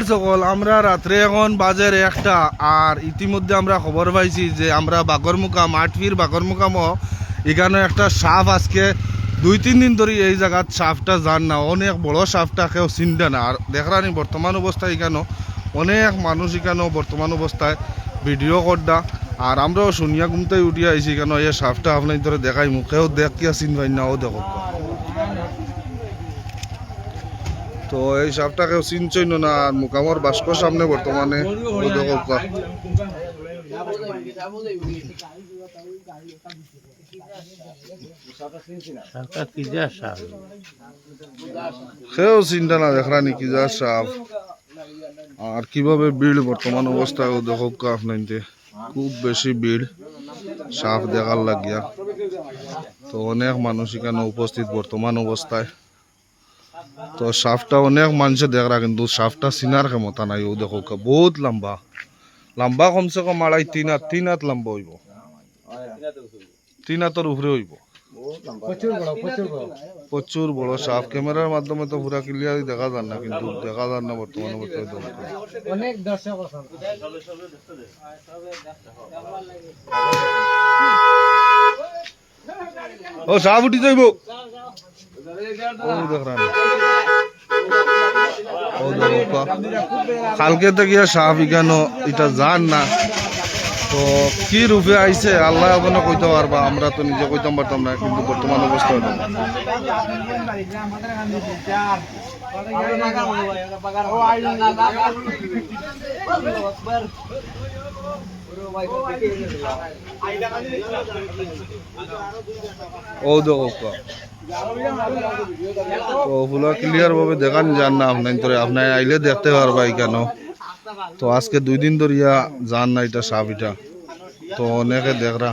সকল আমরা রাত্রে এখন বাজার একটা আর ইতিমধ্যে আমরা খবর পাইছি যে আমরা বাগরমুকাম আটফির বাগরমুকামও এখানে একটা সাপ আজকে 2-3 দিন ধরে এই জায়গার সাপটা যান না অনেক বড় সাপটা কেউ চিনতে না আর দেখরানি বর্তমান অবস্থায় এখানে অনেক মানুষ এখানেও বর্তমান অবস্থায় ভিডিও করডা আর আমরাও শুনিয়া ঘুমতে উঠিয়া আইছি কেন এই সাপটা আপনার ধরে দেখাই মুখেও দেখিয়া চিনবাই না ও দেখো তো এই সাপটা কেউ চিনছই না আর মুকামর বাস্কর সামনে বর্তমানে সেও চিন্তা না দেখরানি কি যা সাপ আর কিভাবে ভিড় বর্তমান অবস্থায় ও দেখো আপনাইতে খুব বেশি ভিড় সাপ দেখার লাগিয়া তো অনেক মানুষ এখানে উপস্থিত বর্তমান অবস্থায় তো সাপটা অনেক মানুষে দেখরা কিন্তু সাপটা চিনার ক্ষমতা নাই ও দেখো বহুত লম্বা লম্বা কমসে কম 3.5 হাত লম্বা হইব 3 হাতের উপরে হইব প্রচুর বড় সাপ ক্যামেরার মাধ্যমে তো পুরা ক্লিয়ার দেখা যায় না কিন্তু দেখা যায় না বর্তমান অবস্থায় অনেক দর্শক ও সাপ উঠি যাইব কালকে থেকে সাপ ইগানো এটা জান না তো কি রূপে আইছে আল্লাহ ওখানে কইতে পারবা আমরা তো নিজে কইতাম পারতাম না কিন্তু বর্তমান অবস্থা ও দেখো তো ওগুলো ক্লিয়ার ভাবে দেখান যান না আপনার আইলে দেখতে পারবা কেন তো আজকে 2 দিন ধরিয়া যান না এটা সাপ এটা তো অনেকে দেখরা